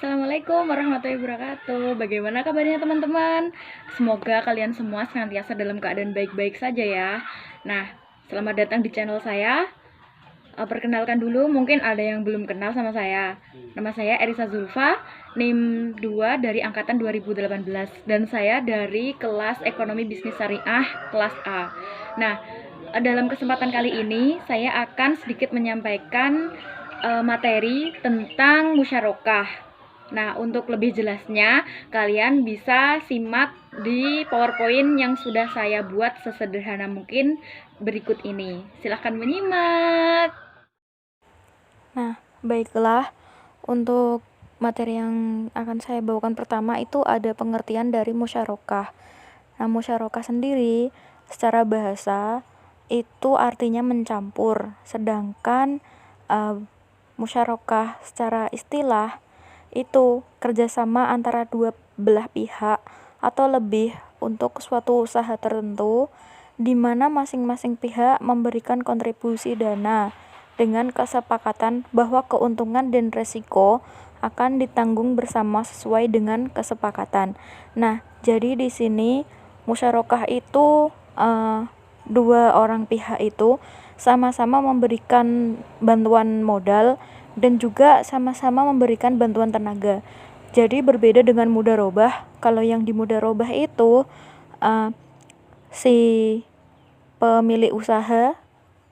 Assalamualaikum warahmatullahi wabarakatuh. Bagaimana kabarnya teman-teman? Semoga kalian semua senantiasa dalam keadaan baik-baik saja ya. Nah, selamat datang di channel saya. Perkenalkan dulu, mungkin ada yang belum kenal sama saya. Nama saya Erisa Zulfa, NIM 2 dari angkatan 2018 dan saya dari kelas Ekonomi Bisnis Syariah kelas A. Nah, dalam kesempatan kali ini saya akan sedikit menyampaikan materi tentang musyarakah. Nah, untuk lebih jelasnya, kalian bisa simak di PowerPoint yang sudah saya buat sesederhana mungkin berikut ini. Silahkan menyimak. Nah, baiklah, untuk materi yang akan saya bawakan pertama itu ada pengertian dari musyarakah. Nah, musyarakah sendiri secara bahasa itu artinya mencampur, sedangkan musyarakah secara istilah itu kerjasama antara dua belah pihak atau lebih untuk suatu usaha tertentu di mana masing-masing pihak memberikan kontribusi dana dengan kesepakatan bahwa keuntungan dan resiko akan ditanggung bersama sesuai dengan kesepakatan. Nah, jadi di sini musyarakah itu dua orang pihak itu sama-sama memberikan bantuan modal dan juga sama-sama memberikan bantuan tenaga. Jadi berbeda dengan mudharabah. Kalau yang di mudharabah itu si pemilik usaha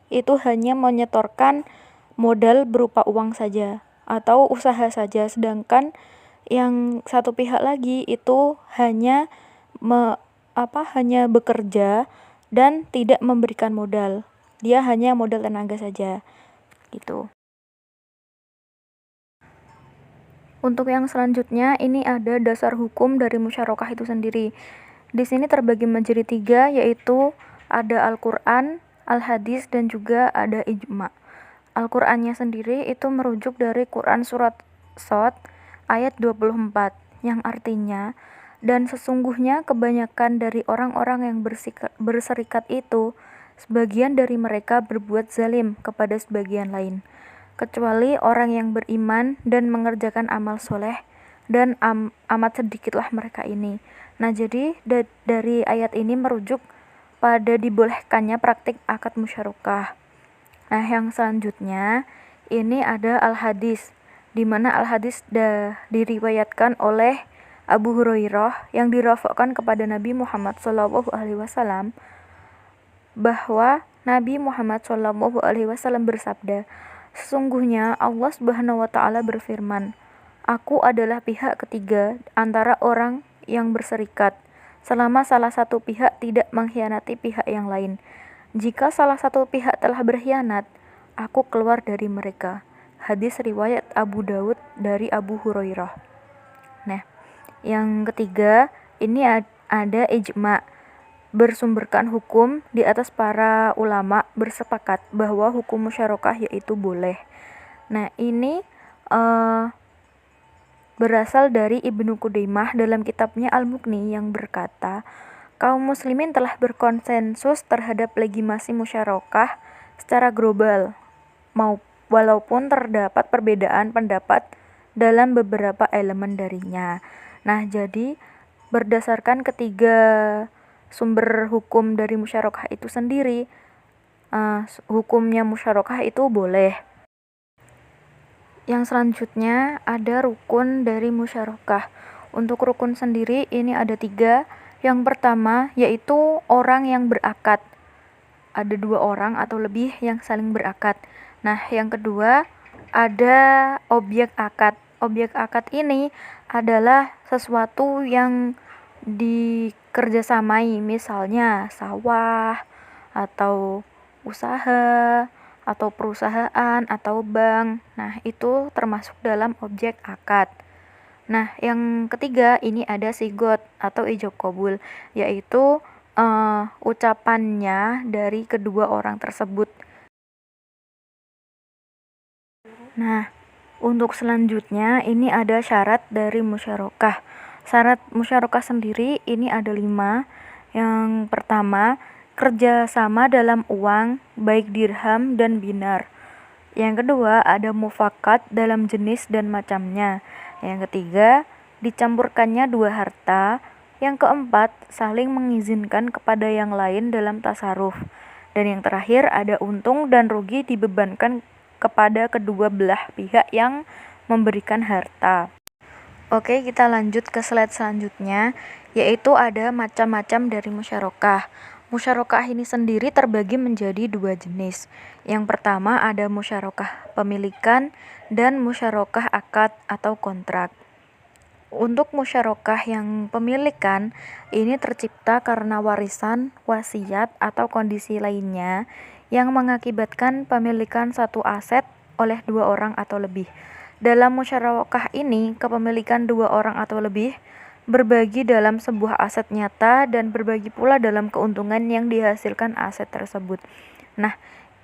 itu hanya menyetorkan modal berupa uang saja atau usaha saja, sedangkan yang satu pihak lagi itu hanya hanya bekerja dan tidak memberikan modal. Dia hanya modal tenaga saja. Gitu. Untuk yang selanjutnya, ini ada dasar hukum dari musyarakah itu sendiri. Di sini terbagi menjadi 3, yaitu ada Al-Quran, Al-Hadis, dan juga ada Ijma'. Al-Qurannya sendiri itu merujuk dari Quran Surat Shad ayat 24, yang artinya, dan sesungguhnya kebanyakan dari orang-orang yang berserikat itu, sebagian dari mereka berbuat zalim kepada sebagian lain, kecuali orang yang beriman dan mengerjakan amal soleh, dan amat sedikitlah mereka ini. Nah, jadi dari ayat ini merujuk pada dibolehkannya praktik akad musyarakah. Nah, yang selanjutnya ini ada Al-Hadis, di mana Al-Hadis diriwayatkan oleh Abu Hurairah yang dirafakkan kepada Nabi Muhammad SAW bahwa Nabi Muhammad SAW bersabda, sesungguhnya Allah Subhanahu wa taala berfirman, "Aku adalah pihak ketiga antara orang yang berserikat, selama salah satu pihak tidak mengkhianati pihak yang lain. Jika salah satu pihak telah berkhianat, aku keluar dari mereka." Hadis riwayat Abu Daud dari Abu Hurairah. Nah, yang ketiga, ini ada ijma', bersumberkan hukum di atas para ulama bersepakat bahwa hukum musyarakah yaitu boleh. Nah, ini berasal dari Ibnu Qudaimah dalam kitabnya Al-Mughni yang berkata, kaum muslimin telah berkonsensus terhadap legitimasi musyarakah secara global, walaupun terdapat perbedaan pendapat dalam beberapa elemen darinya. Nah, jadi berdasarkan ketiga sumber hukum dari musyarakah itu sendiri, hukumnya musyarakah itu boleh. Yang selanjutnya ada rukun dari musyarakah. Untuk rukun sendiri ini ada 3. Yang pertama yaitu orang yang berakad. Ada 2 orang atau lebih yang saling berakad. Nah, yang kedua ada objek akad. Objek akad ini adalah sesuatu yang dikerjasamai, misalnya sawah atau usaha atau perusahaan atau bank. Nah, itu termasuk dalam objek akad. Nah, yang ketiga ini ada sigot atau ijab qabul, yaitu ucapannya dari kedua orang tersebut. Nah, untuk selanjutnya ini ada syarat dari musyarakah. Syarat musyarakah sendiri ini ada 5. Yang pertama, kerjasama dalam uang, baik dirham dan dinar. Yang kedua, ada mufakat dalam jenis dan macamnya. Yang ketiga, dicampurkannya dua harta. Yang keempat, saling mengizinkan kepada yang lain dalam tasarruf. Dan yang terakhir, ada untung dan rugi dibebankan kepada kedua belah pihak yang memberikan harta. Oke, kita lanjut ke slide selanjutnya, yaitu ada macam-macam dari musyarakah. Musyarakah ini sendiri terbagi menjadi dua jenis. Yang pertama ada musyarakah pemilikan dan musyarakah akad atau kontrak. Untuk musyarakah yang pemilikan, ini tercipta karena warisan, wasiat, atau kondisi lainnya yang mengakibatkan pemilikan satu aset oleh dua orang atau lebih. Dalam musyarakah ini, kepemilikan dua orang atau lebih berbagi dalam sebuah aset nyata dan berbagi pula dalam keuntungan yang dihasilkan aset tersebut. Nah,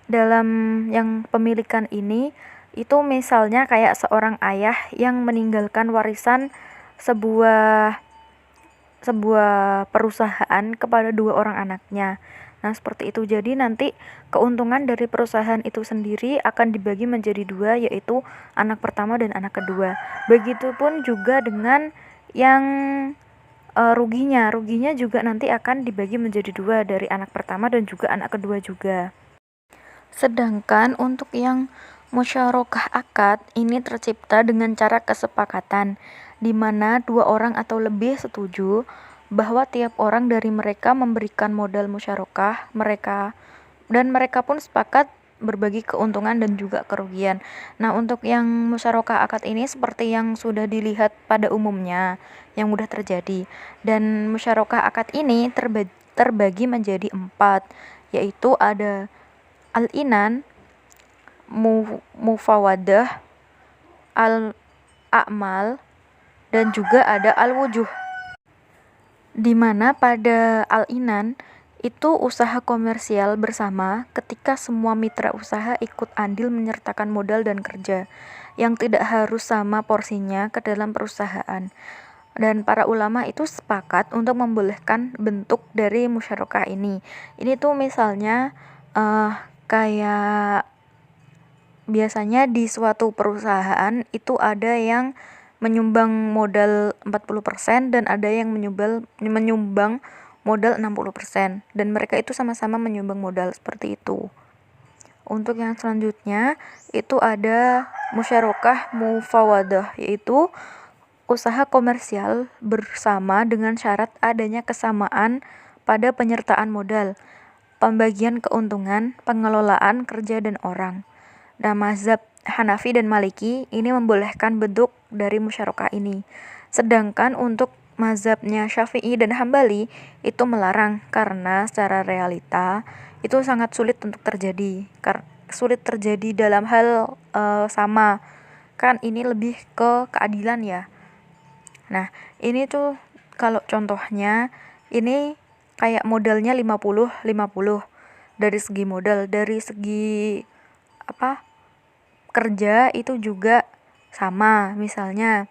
dalam yang pemilikan ini, itu misalnya kayak seorang ayah yang meninggalkan warisan sebuah perusahaan kepada dua orang anaknya. Nah, seperti itu. Jadi nanti keuntungan dari perusahaan itu sendiri akan dibagi menjadi dua, yaitu anak pertama dan anak kedua. Begitupun juga dengan yang ruginya juga nanti akan dibagi menjadi dua, dari anak pertama dan juga anak kedua juga. Sedangkan untuk yang musyarakah akad ini tercipta dengan cara kesepakatan, di mana dua orang atau lebih setuju bahwa tiap orang dari mereka memberikan modal musyarakah mereka, dan mereka pun sepakat berbagi keuntungan dan juga kerugian. Nah, untuk yang musyarakah akad ini seperti yang sudah dilihat pada umumnya yang mudah terjadi. Dan musyarakah akad ini terbagi menjadi 4, yaitu ada al-inan, mufawadah, al-a'mal, dan juga ada al-wujuh. Di mana pada al-inan itu usaha komersial bersama ketika semua mitra usaha ikut andil menyertakan modal dan kerja yang tidak harus sama porsinya ke dalam perusahaan. Dan para ulama itu sepakat untuk membolehkan bentuk dari musyarakah ini. Ini tuh misalnya kayak biasanya di suatu perusahaan itu ada yang menyumbang modal 40% dan ada yang menyumbang modal 60%, dan mereka itu sama-sama menyumbang modal seperti itu. Untuk yang selanjutnya itu ada musyarakah mufawadah, yaitu usaha komersial bersama dengan syarat adanya kesamaan pada penyertaan modal, pembagian keuntungan, pengelolaan kerja dan orang. Nah, mazhab Hanafi dan Maliki ini membolehkan bentuk dari musyarakah ini. Sedangkan untuk mazhabnya Syafi'i dan Hambali itu melarang karena secara realita itu sangat sulit untuk terjadi. Sulit terjadi dalam hal sama. Kan ini lebih ke keadilan ya. Nah, ini tuh kalau contohnya ini kayak modalnya 50-50 dari segi modal, dari segi kerja itu juga sama. Misalnya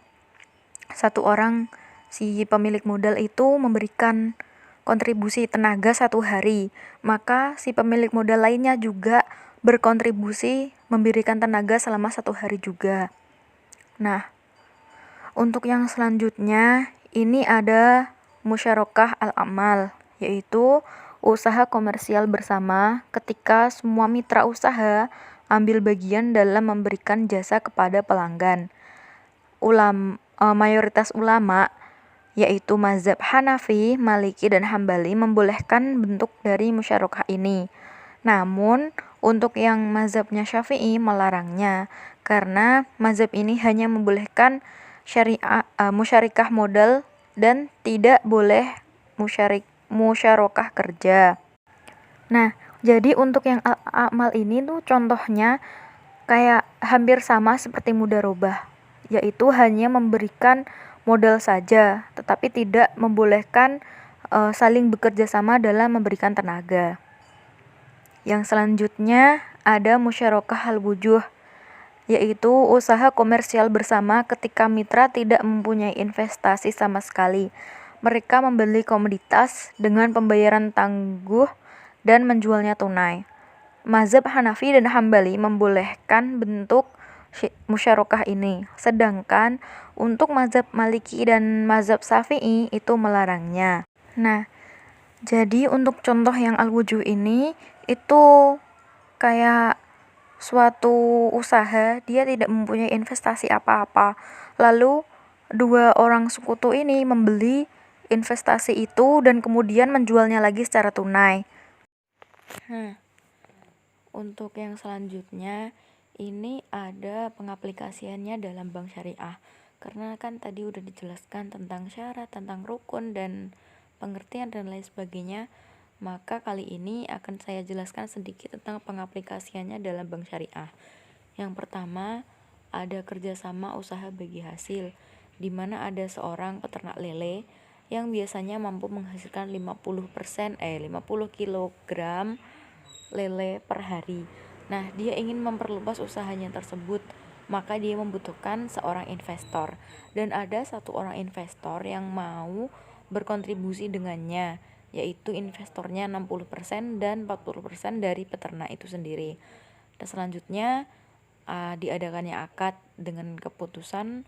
satu orang, si pemilik modal itu memberikan kontribusi tenaga 1 hari, maka si pemilik modal lainnya juga berkontribusi memberikan tenaga selama 1 hari juga. Nah, untuk yang selanjutnya ini ada musyarakah al-amal, yaitu usaha komersial bersama ketika semua mitra usaha ambil bagian dalam memberikan jasa kepada pelanggan. Mayoritas ulama yaitu mazhab Hanafi, Maliki, dan Hambali membolehkan bentuk dari musyarakah ini. Namun untuk yang mazhabnya Syafi'i melarangnya karena mazhab ini hanya membolehkan musyarakah modal dan tidak boleh musyarakah kerja. Nah, jadi untuk yang amal ini tuh contohnya kayak hampir sama seperti mudharabah, yaitu hanya memberikan modal saja, tetapi tidak membolehkan saling bekerja sama dalam memberikan tenaga. Yang selanjutnya ada musyarakah al-wujuh, yaitu usaha komersial bersama ketika mitra tidak mempunyai investasi sama sekali. Mereka membeli komoditas dengan pembayaran tangguh dan menjualnya tunai. Mazhab Hanafi dan Hambali membolehkan bentuk musyarakah ini. Sedangkan untuk mazhab Maliki dan mazhab Syafi'i itu melarangnya. Nah, jadi untuk contoh yang al-wujuh ini itu kayak suatu usaha, dia tidak mempunyai investasi apa-apa. Lalu dua orang sekutu ini membeli investasi itu dan kemudian menjualnya lagi secara tunai. Untuk yang selanjutnya ini ada pengaplikasiannya dalam bank syariah. Karena kan tadi udah dijelaskan tentang syarat, tentang rukun dan pengertian dan lain sebagainya, maka kali ini akan saya jelaskan sedikit tentang pengaplikasiannya dalam bank syariah. Yang pertama, ada kerjasama usaha bagi hasil, di mana ada seorang peternak lele yang biasanya mampu menghasilkan 50 kilogram lele per hari. Nah, dia ingin memperluas usahanya tersebut, maka dia membutuhkan seorang investor. Dan ada satu orang investor yang mau berkontribusi dengannya, yaitu investornya 60% dan 40% dari peternak itu sendiri. Dan selanjutnya diadakannya akad dengan keputusan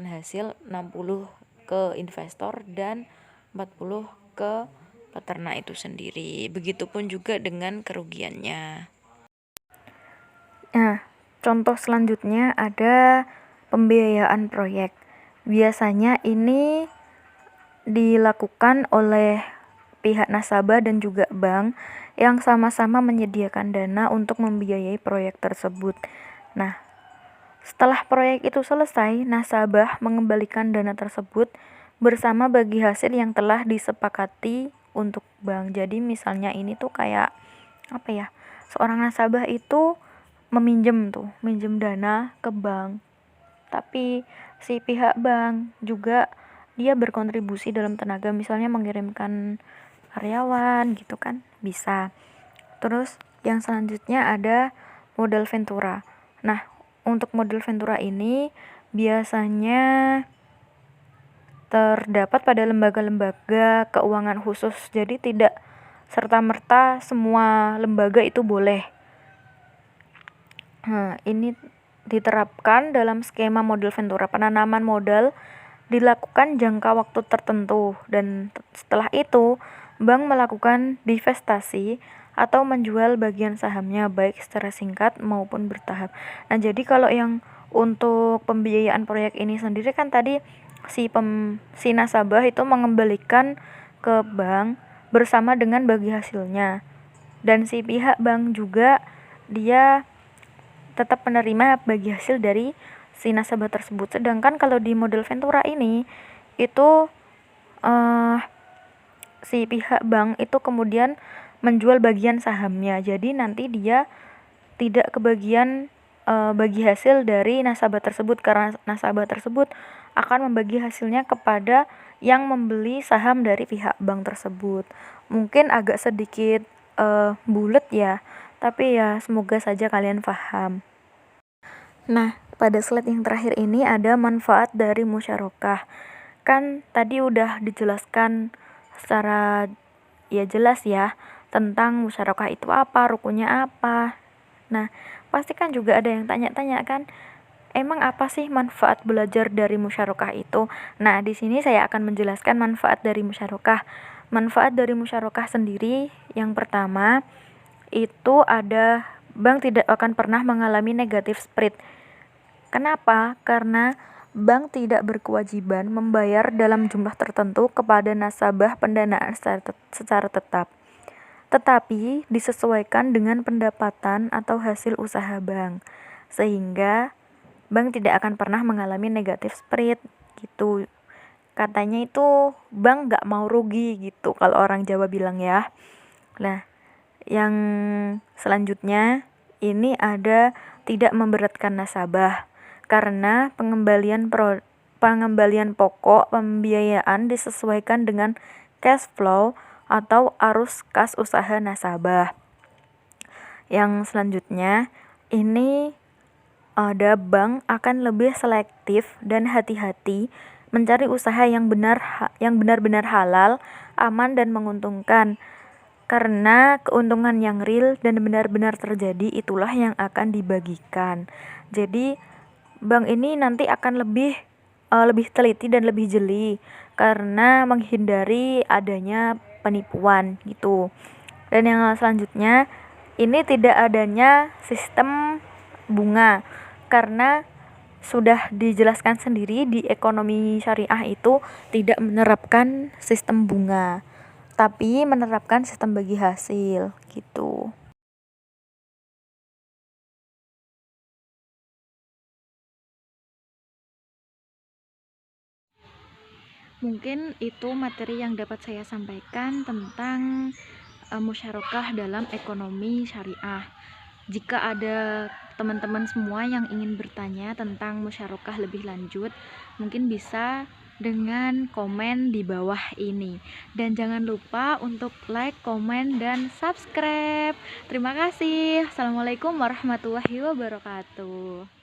hasil 60 ke investor dan 40 ke peternak itu sendiri. Begitupun juga dengan kerugiannya. Nah, contoh selanjutnya ada pembiayaan proyek. Biasanya ini dilakukan oleh pihak nasabah dan juga bank yang sama-sama menyediakan dana untuk membiayai proyek tersebut. Nah, setelah proyek itu selesai, nasabah mengembalikan dana tersebut bersama bagi hasil yang telah disepakati untuk bank. Jadi misalnya ini tuh kayak apa ya, seorang nasabah itu minjem dana ke bank, tapi si pihak bank juga dia berkontribusi dalam tenaga, misalnya mengirimkan karyawan gitu kan, bisa. Terus yang selanjutnya ada modal ventura. Nah, untuk modal ventura ini biasanya terdapat pada lembaga-lembaga keuangan khusus, jadi tidak serta-merta semua lembaga itu boleh. Ini diterapkan dalam skema modal ventura. Penanaman modal dilakukan jangka waktu tertentu dan setelah itu bank melakukan divestasi atau menjual bagian sahamnya baik secara singkat maupun bertahap. Nah, jadi kalau yang untuk pembiayaan proyek ini sendiri kan tadi si nasabah itu mengembalikan ke bank bersama dengan bagi hasilnya, dan si pihak bank juga dia tetap menerima bagi hasil dari si nasabah tersebut. Sedangkan kalau di model ventura ini itu si pihak bank itu kemudian menjual bagian sahamnya, jadi nanti dia tidak kebagian bagi hasil dari nasabah tersebut, karena nasabah tersebut akan membagi hasilnya kepada yang membeli saham dari pihak bank tersebut. Mungkin agak sedikit bulet ya, tapi ya semoga saja kalian paham. Nah, pada slide yang terakhir ini ada manfaat dari musyarakah. Kan tadi udah dijelaskan secara ya jelas ya tentang musyarakah itu apa, rukunnya apa. Nah, pasti kan juga ada yang tanya-tanya kan, emang apa sih manfaat belajar dari musyarakah itu? Nah, di sini saya akan menjelaskan manfaat dari musyarakah. Manfaat dari musyarakah sendiri yang pertama itu ada bank tidak akan pernah mengalami negatif spread. Kenapa? Karena bank tidak berkewajiban membayar dalam jumlah tertentu kepada nasabah pendanaan secara tetap, tetapi disesuaikan dengan pendapatan atau hasil usaha bank, sehingga bank tidak akan pernah mengalami negatif spread gitu. Katanya itu bank gak mau rugi gitu kalau orang Jawa bilang ya. Nah, yang selanjutnya ini ada tidak memberatkan nasabah, karena pengembalian pokok pembiayaan disesuaikan dengan cash flow atau arus kas usaha nasabah. Yang selanjutnya ini ada bank akan lebih selektif dan hati-hati mencari usaha yang benar-benar halal, aman dan menguntungkan. Karena keuntungan yang real dan benar-benar terjadi itulah yang akan dibagikan. Jadi bank ini nanti akan lebih teliti dan lebih jeli karena menghindari adanya penipuan gitu. Dan yang selanjutnya, ini tidak adanya sistem bunga karena sudah dijelaskan sendiri di ekonomi syariah itu tidak menerapkan sistem bunga, tapi menerapkan sistem bagi hasil gitu. Mungkin itu materi yang dapat saya sampaikan tentang musyarakah dalam ekonomi syariah. Jika ada teman-teman semua yang ingin bertanya tentang musyarakah lebih lanjut, mungkin bisa dengan komen di bawah ini. Dan jangan lupa untuk like, komen, dan subscribe. Terima kasih. Assalamualaikum warahmatullahi wabarakatuh.